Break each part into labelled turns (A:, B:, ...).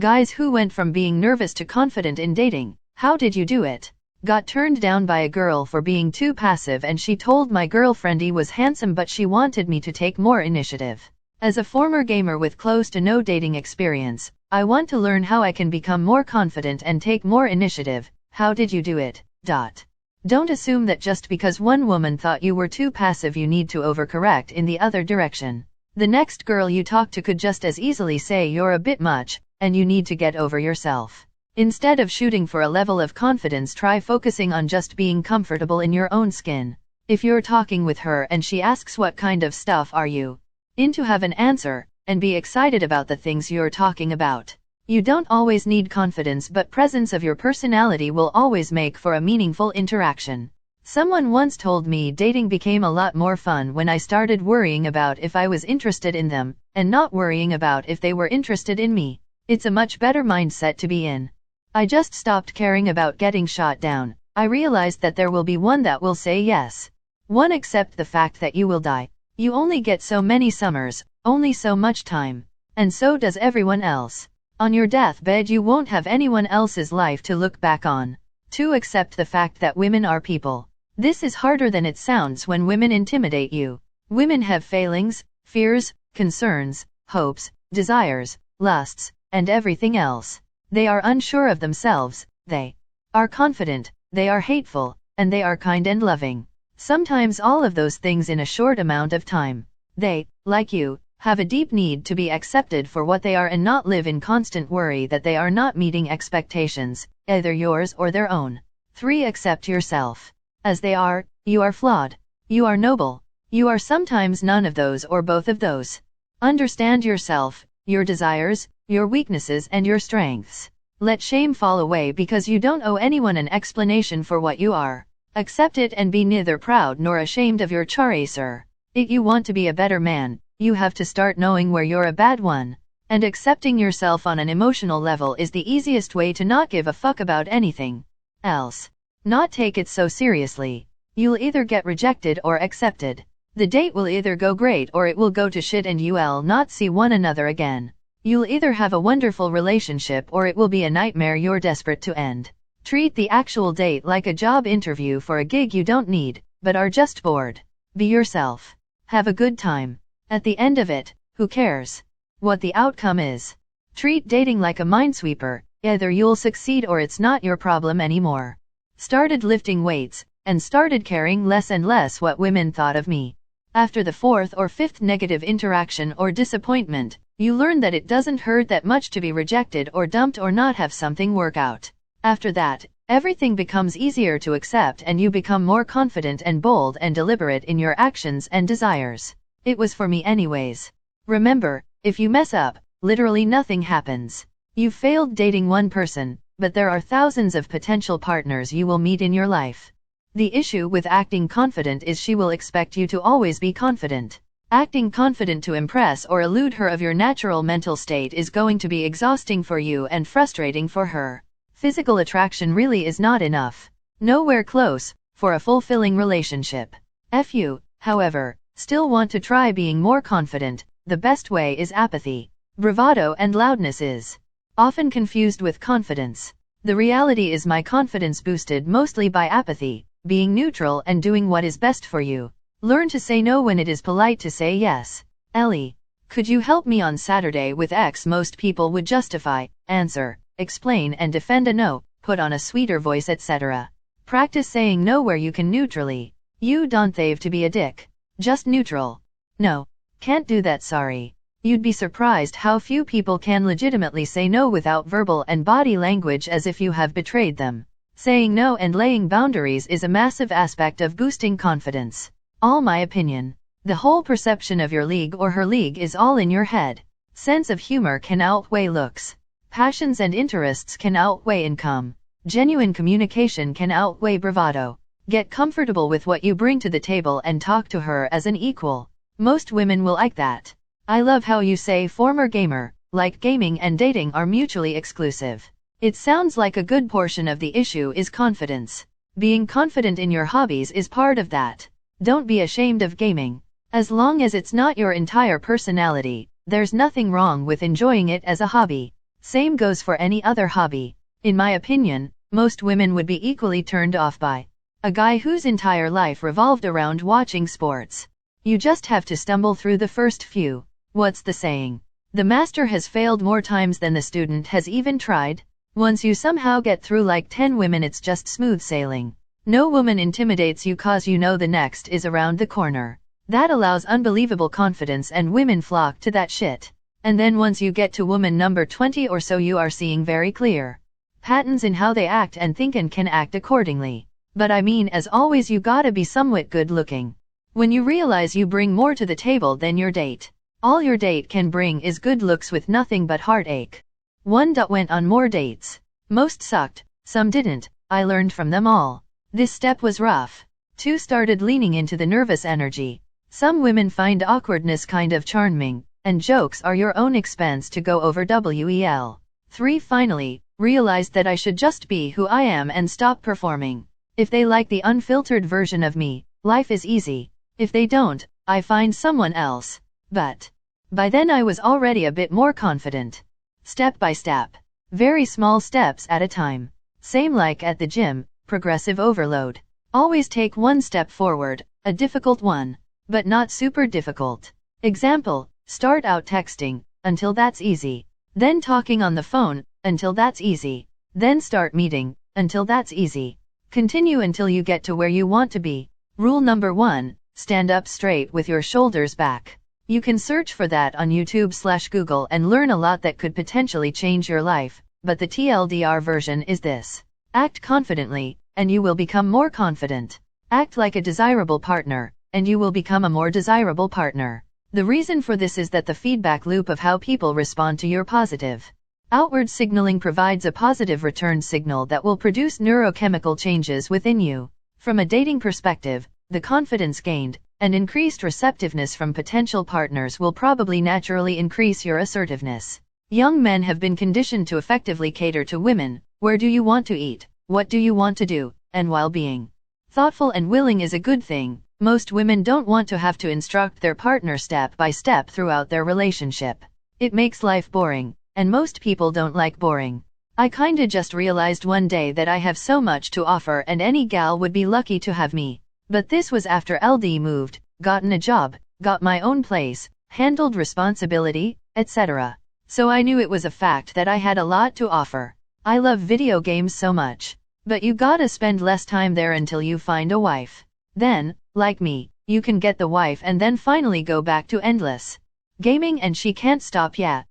A: Guys who went from being nervous to confident in dating. How did you do it? Got turned down by a girl for being too passive, and she told my girlfriend he was handsome but she wanted me to take more initiative. As a former gamer with close to no dating experience, I want to learn how I can become more confident and take more initiative. How did you do it? Don't assume that just because one woman thought you were too passive you need to overcorrect in the other direction. The next girl you talk to could just as easily say you're a bit much, and you need to get over yourself. Instead of shooting for a level of confidence, try focusing on just being comfortable in your own skin. If you're talking with her and she asks what kind of stuff are you into, have an answer, and be excited about the things you're talking about. You don't always need confidence, but presence of your personality will always make for a meaningful interaction. Someone once told me dating became a lot more fun when I started worrying about if I was interested in them, and not worrying about if they were interested in me. It's a much better mindset to be in. I just stopped caring about getting shot down. I realized that there will be one that will say yes. One, accept the fact that you will die. You only get so many summers, only so much time. And so does everyone else. On your deathbed you won't have anyone else's life to look back on. 2. Accept the fact that women are people. This is harder than it sounds when women intimidate you. Women have failings, fears, concerns, hopes, desires, lusts, and everything else. They are unsure of themselves, they are confident, they are hateful, and they are kind and loving. Sometimes all of those things in a short amount of time. They, like you, have a deep need to be accepted for what they are and not live in constant worry that they are not meeting expectations, either yours or their own. 3. Accept yourself. As they are, you are flawed. You are noble. You are sometimes none of those or both of those. Understand yourself, your desires, your weaknesses and your strengths. Let shame fall away because you don't owe anyone an explanation for what you are. Accept it and be neither proud nor ashamed of your character. If you want to be a better man, you have to start knowing where you're a bad one. And accepting yourself on an emotional level is the easiest way to not give a fuck about anything else. Not take it so seriously. You'll either get rejected or accepted. The date will either go great or it will go to shit and you'll not see one another again. You'll either have a wonderful relationship or it will be a nightmare you're desperate to end. Treat the actual date like a job interview for a gig you don't need, but are just bored. Be yourself. Have a good time. At the end of it, who cares what the outcome is? Treat dating like a minesweeper. Either you'll succeed or it's not your problem anymore. Started lifting weights, and started caring less and less what women thought of me. After the 4th or 5th negative interaction or disappointment, you learn that it doesn't hurt that much to be rejected or dumped or not have something work out. After that, everything becomes easier to accept and you become more confident and bold and deliberate in your actions and desires. It was for me anyways. Remember, if you mess up, literally nothing happens. You've failed dating one person, but there are thousands of potential partners you will meet in your life. The issue with acting confident is she will expect you to always be confident. Acting confident to impress or elude her of your natural mental state is going to be exhausting for you and frustrating for her. Physical attraction really is not enough. Nowhere close, for a fulfilling relationship. If you, however, still want to try being more confident, the best way is apathy. Bravado and loudness is often confused with confidence. The reality is my confidence boosted mostly by apathy, being neutral and doing what is best for you. Learn to say no when it is polite to say yes. Ellie, could you help me on Saturday with X? Most people would justify, answer, explain and defend a no, put on a sweeter voice etc. Practice saying no where you can neutrally. You don't have to be a dick. Just neutral. No. Can't do that, sorry. You'd be surprised how few people can legitimately say no without verbal and body language as if you have betrayed them. Saying no and laying boundaries is a massive aspect of boosting confidence. All my opinion. The whole perception of your league or her league is all in your head. Sense of humor can outweigh looks. Passions and interests can outweigh income. Genuine communication can outweigh bravado. Get comfortable with what you bring to the table and talk to her as an equal. Most women will like that. I love how you say former gamer, like gaming and dating are mutually exclusive. It sounds like a good portion of the issue is confidence. Being confident in your hobbies is part of that. Don't be ashamed of gaming. As long as it's not your entire personality, there's nothing wrong with enjoying it as a hobby. Same goes for any other hobby. In my opinion, most women would be equally turned off by a guy whose entire life revolved around watching sports. You just have to stumble through the first few. What's the saying? The master has failed more times than the student has even tried. Once you somehow get through like 10 women, it's just smooth sailing. No woman intimidates you cause you know the next is around the corner. That allows unbelievable confidence and women flock to that shit. And then once you get to woman number 20 or so, you are seeing very clear patterns in how they act and think and can act accordingly. But I mean, as always, you gotta be somewhat good looking. When you realize you bring more to the table than your date. All your date can bring is good looks with nothing but heartache. 1. Went on more dates. Most sucked, some didn't, I learned from them all. This step was rough. 2. Started leaning into the nervous energy. Some women find awkwardness kind of charming, and jokes are your own expense to go over well. 3. Finally, realized that I should just be who I am and stop performing. If they like the unfiltered version of me, life is easy. If they don't, I find someone else. But by then I was already a bit more confident. Step by step. Very small steps at a time. Same like at the gym, progressive overload. Always take one step forward, a difficult one, but not super difficult. Example, start out texting, until that's easy. Then talking on the phone, until that's easy. Then start meeting, until that's easy. Continue until you get to where you want to be. Rule number 1, stand up straight with your shoulders back. You can search for that on YouTube/Google and learn a lot that could potentially change your life, but the TLDR version is this. Act confidently, and you will become more confident. Act like a desirable partner, and you will become a more desirable partner. The reason for this is that the feedback loop of how people respond to your positive outward signaling provides a positive return signal that will produce neurochemical changes within you. From a dating perspective, the confidence gained and increased receptiveness from potential partners will probably naturally increase your assertiveness. Young men have been conditioned to effectively cater to women. Where do you want to eat? What do you want to do? And while being thoughtful and willing is a good thing, most women don't want to have to instruct their partner step by step throughout their relationship. It makes life boring, and most people don't like boring. I kinda just realized one day that I have so much to offer and any gal would be lucky to have me. But this was after LD moved, gotten a job, got my own place, handled responsibility, etc. So I knew it was a fact that I had a lot to offer. I love video games so much. But you gotta spend less time there until you find a wife. Then, like me, you can get the wife and then finally go back to endless gaming and she can't stop yet.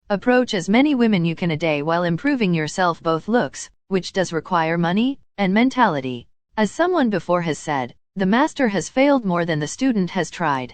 A: Approach as many women you can a day while improving yourself, both looks, which does require money, and mentality. As someone before has said, the master has failed more than the student has tried.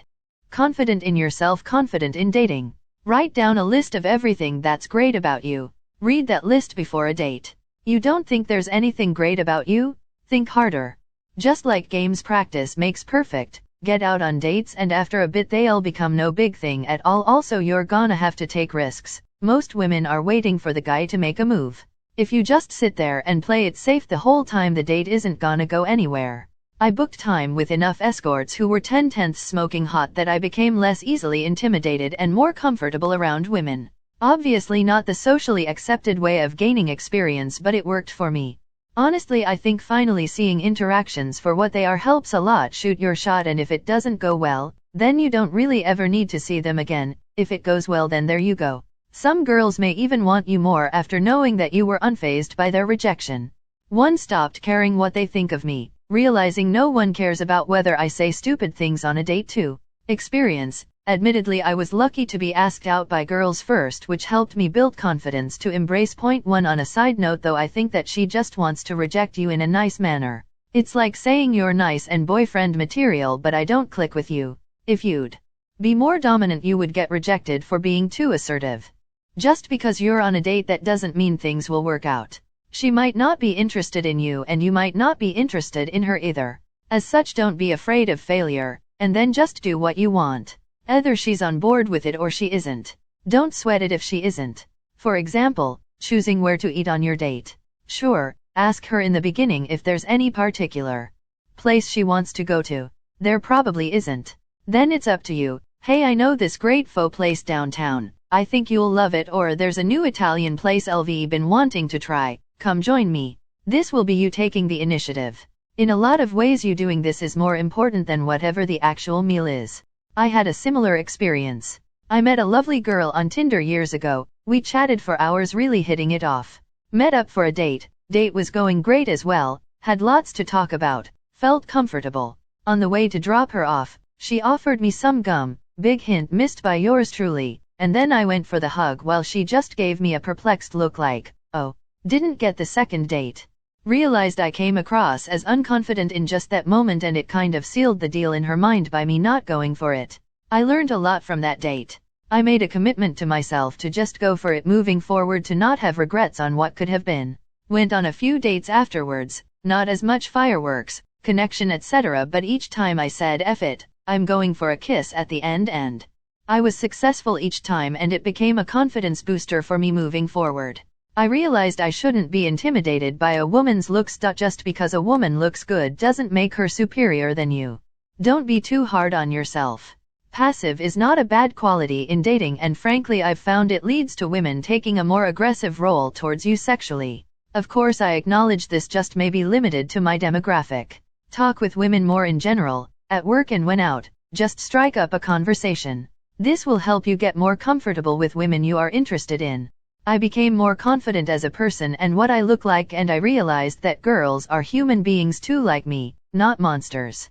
A: Confident in yourself, confident in dating. Write down a list of everything that's great about you. Read that list before a date. You don't think there's anything great about you? Think harder. Just like games, practice makes perfect. Get out on dates and after a bit they'll become no big thing at all. Also, you're gonna have to take risks. Most women are waiting for the guy to make a move. If you just sit there and play it safe the whole time, the date isn't gonna go anywhere. I booked time with enough escorts who were 10/10 smoking hot that I became less easily intimidated and more comfortable around women. Obviously not the socially accepted way of gaining experience, but it worked for me. Honestly, I think finally seeing interactions for what they are helps a lot. Shoot your shot, and if it doesn't go well, then you don't really ever need to see them again. If it goes well, then there you go. Some girls may even want you more after knowing that you were unfazed by their rejection. 1. Stopped caring what they think of me, realizing no one cares about whether I say stupid things on a date. 2. Experience. Admittedly, I was lucky to be asked out by girls first, which helped me build confidence to embrace. 1. On a side note though, I think that she just wants to reject you in a nice manner. It's like saying you're nice and boyfriend material, but I don't click with you. If you'd be more dominant, you would get rejected for being too assertive. Just because you're on a date, that doesn't mean things will work out. She might not be interested in you and you might not be interested in her either. As such, don't be afraid of failure, and then just do what you want. Either she's on board with it or she isn't. Don't sweat it if she isn't. For example, choosing where to eat on your date. Sure, ask her in the beginning if there's any particular place she wants to go to. There probably isn't. Then it's up to you. Hey, I know this great pho place downtown. I think you'll love it, or there's a new Italian place LV been wanting to try, come join me. This will be you taking the initiative. In a lot of ways you doing this is more important than whatever the actual meal is. I had a similar experience. I met a lovely girl on Tinder years ago, we chatted for hours really hitting it off. Met up for a date was going great as well, had lots to talk about, felt comfortable. On the way to drop her off, she offered me some gum, big hint missed by yours truly, and then I went for the hug while she just gave me a perplexed look like, oh, didn't get the second date. Realized I came across as unconfident in just that moment, and it kind of sealed the deal in her mind by me not going for it. I learned a lot from that date. I made a commitment to myself to just go for it moving forward, to not have regrets on what could have been. Went on a few dates afterwards, not as much fireworks, connection etc., but each time I said F it, I'm going for a kiss at the end, and I was successful each time, and it became a confidence booster for me moving forward. I realized I shouldn't be intimidated by a woman's looks. Just because a woman looks good doesn't make her superior than you. Don't be too hard on yourself. Passive is not a bad quality in dating, and frankly I've found it leads to women taking a more aggressive role towards you sexually. Of course I acknowledge this just may be limited to my demographic. Talk with women more in general, at work and when out, just strike up a conversation. This will help you get more comfortable with women you are interested in. I became more confident as a person and what I look like, and I realized that girls are human beings too like me, not monsters.